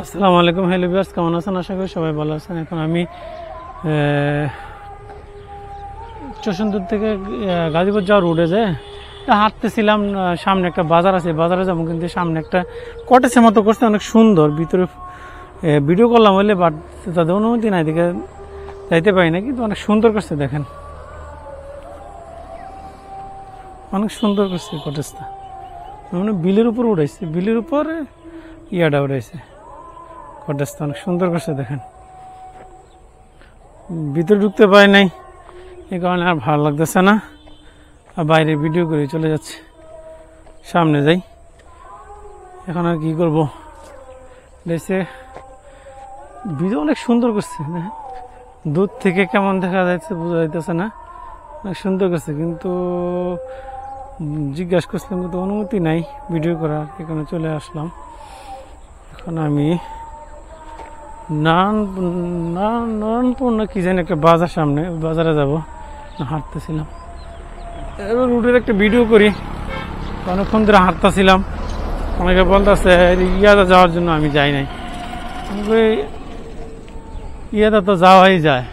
আসসালামু আলাইকুম। Hello viewers, কেমন আছেন? আশা করি সবাই ভালো আছেন। এখন আমি চশনদুর থেকে গাজীপুর যাওয়ার রোডে যে হাঁটতেছিলাম। সামনে একটা বাজার আছে, বাজারে যাবো, কিন্তু সামনে একটা কটেজের মতো করছে, অনেক সুন্দর। ভিতরে ভিডিও করলাম বলে, বাট তাদের অনুমতি নাই, দিকে যাইতে পারি না, কিন্তু অনেক সুন্দর করছে। দেখেন, অনেক সুন্দর করছে কটেজটা। মানে বিলের উপর উঠাইছে, বিলের উপর ইয়াটা উঠাইছে। কটেজটা অনেক সুন্দর করছে। দেখেন, ভিতরে ঢুকতে পারি নাই, এই কারণে আর ভালো লাগতেছে না। আর বাইরে ভিডিও করে চলে যাচ্ছে, সামনে যাই। এখন আর কি করবো, দেখছে ভিডিও অনেক সুন্দর করছে। দূর থেকে কেমন দেখা যাচ্ছে বোঝা যাইতেছে না, অনেক সুন্দর করছে। কিন্তু জিজ্ঞাসা করছিলাম, কিন্তু অনুমতি নাই ভিডিও করার, এখানে চলে আসলাম। এখন আমি নারায়ণপুর না কি জানি একটা বাজার, সামনে বাজারে যাব, হাঁটতেছিলাম। এবার রুটের একটা ভিডিও করি, অনেকক্ষণ ধরে হাঁটতেছিলাম। অনেকে বলতেছে ইয়াদা যাওয়ার জন্য, আমি যাই নাই। ইয়াদা তো যাওয়াই যায়,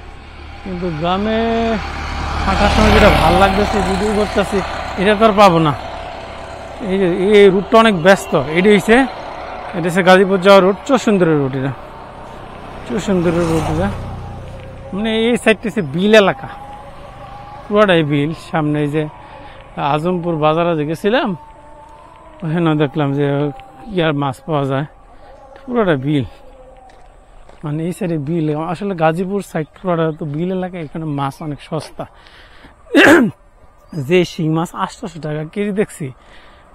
কিন্তু গ্রামে হাঁটার সময় যেটা ভালো লাগতেছে, ভিডিও করতেছি, এটা তো আর পাবো না। এই রুটটা অনেক ব্যস্ত। এটা হচ্ছে গাজীপুর যাওয়ার রুট, চৌসুন্দরের রুট। এটা চৌসুন্দরের রুট, এটা মানে এই সাইডটা হচ্ছে বিল এলাকা, পুরোটাই বিল। সামনে এই যে আজমপুর বাজারে যে গেছিলাম, ওখানে দেখলাম যে ইয়ার মাছ পাওয়া যায়, পুরোটা বিল। মানে এই সাইডে বিল, আসলে গাজীপুর সাইড পুরোটা তো বিল এলাকা, এখানে মাছ অনেক সস্তা। যে শিং মাছ 800 টাকা কেজি দেখছি।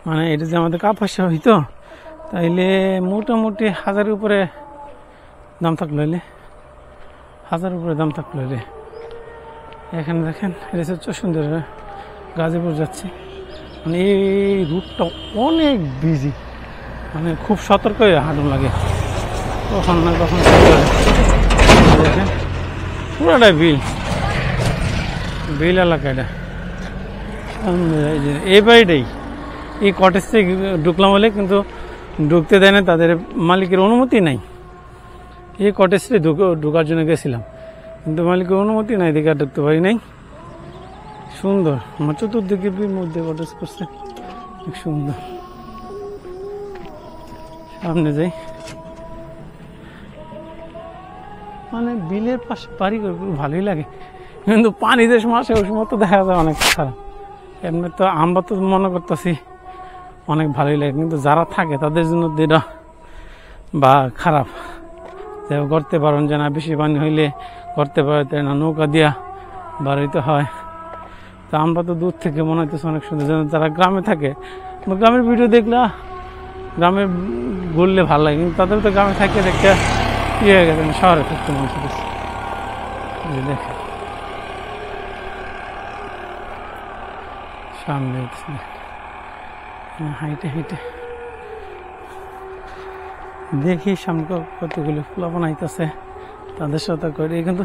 মানে এটা যে আমাদের কাপড়সা হইতো, তাইলে মোটামুটি 1000-এর উপরে দাম থাকলো, 1000-এর উপরে দাম থাকলো। এখানে দেখেন, এটা হচ্ছে সুন্দর, গাজীপুর যাচ্ছে। মানে এই রুটটা অনেক বিজি, মানে খুব সতর্ক হয়ে হাঁটুন লাগে, কখন না কখন। দেখেন পুরোটাই বিল, বিল এলাকা এটা। এই বাড়িটাই, এই কটেজ থেকে ঢুকলাম বলে, কিন্তু ঢুকতে দেয় না, তাদের মালিকের অনুমতি নাই। এই কটেজটাই ঢুকার জন্য গেছিলাম, কিন্তু মালিকের অনুমতি নাই, দেখে আর ঢুকতে পারি নাই। সুন্দর, আমার চতুর্দিকে মধ্যে কটেজ করছে, খুব সুন্দর। সামনে যাই, মানে বিলের পাশে বাড়ি করে ভালোই লাগে, কিন্তু পানি যে সময় আসে ওই সময় তো দেখা যায় অনেক খারাপ। এমনি তো আমরা তো মনে করতেছি অনেক ভালোই লাগে, কিন্তু যারা থাকে তাদের জন্য যেটা বা খারাপ, যে করতে পারেন যে না, বেশি পানি হইলে করতে পারে না, নৌকা দিয়া বাড়িতে হয়। তা আমরা তো দূর থেকে মনে হইতেছে অনেক সুন্দর। যেন যারা গ্রামে থাকে, গ্রামের ভিডিও দেখলে গ্রামে ঘুরলে ভালো লাগে, কিন্তু তাদের তো গ্রামে থাকে দেখতে কি হয়ে গেছে, শহরে থাকতে মনে হচ্ছে। দেখে সামনে হাইটে হাইটে দেখি সামনে কতগুলো ফুলাপন আইতেছে, তাদের সাথে করে। কিন্তু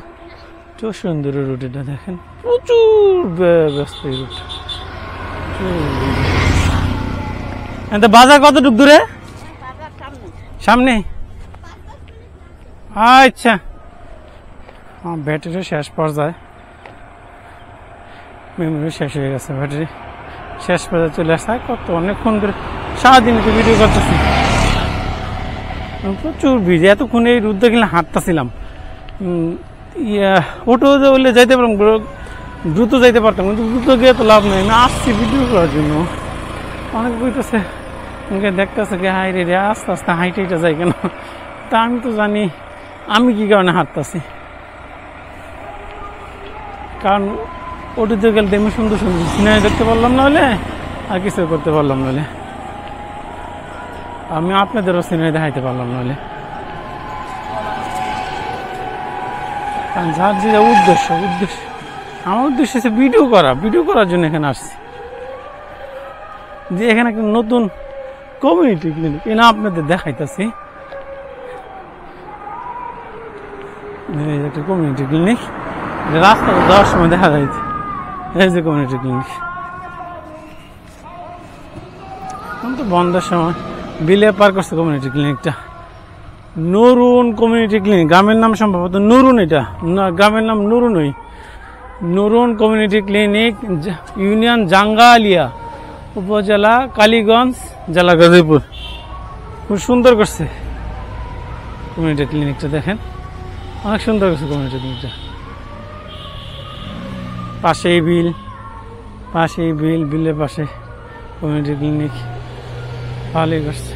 চৌসুন্দরের রুট এটা দেখেন, প্রচুর ব্যস্ত এই রুট। বাজার কতটুক দূরে? সামনে। আচ্ছা, ব্যাটারি শেষ পর্যায়ে, মেমোরি শেষ হয়ে গেছে, ব্যাটারি শেষ পর্যায়ে চলে আসছে। কত অনেকক্ষণ ধরে সারাদিন একটু ভিডিও করতেছি, প্রচুর ভিড়। এতক্ষণ এই রুট দেখলে হাঁটতেছিলাম, অটো বললে যাইতে পারলাম, দ্রুত যাইতে পারতাম, কিন্তু দ্রুত গিয়ে তো লাভ নেই। আমি আসছি ভিডিও করার জন্য, অনেক বইতেছে, দেখতেছে কি হাই রে, আস্তে আস্তে হাইটে হাইটে যাই কেন? তা আমি তো জানি আমি কি কারণে হাঁটতেছি, কারণ ওটিতে গেলে দেখি সুন্দর সুন্দর সিনারি দেখতে পারলাম, নাহলে আর কিছু করতে পারলাম, নাহলে আমি আপনাদেরও সিনারি দেখাইতে পারলাম, নাহলে। কারণ যার যে উদ্দেশ্য আমার উদ্দেশ্য হচ্ছে ভিডিও করার জন্য এখানে আসছি। যে এখানে একটা নতুন কমিউনিটি ক্লিনিক, এনা আপনাদের দেখাইতেছি। একটা কমিউনিটি ক্লিনিক, রাস্তাটা যাওয়ার সময় দেখা যাইছে, এই যে কমিউনিটি ক্লিনিক। তো বন্ধের সময় বিলে পার করছে কমিউনিটি ক্লিনিকটা। নুরুন কমিউনিটি ক্লিনিক, গ্রামের নাম সম্ভবত নুরুন, এটা না, গ্রামের নাম নুরুনই। Nurun community clinic, union Jangalia, উপজেলা কালীগঞ্জ, জেলা গাজীপুর। খুব সুন্দর করছে কমিউনিটি ক্লিনিকটা, দেখেন অনেক সুন্দর করছে কমিউনিটি ক্লিনিকটা। পাশেই বিল, বিলের পাশে কমিউনিটি ক্লিনিক, ভালোই করছে।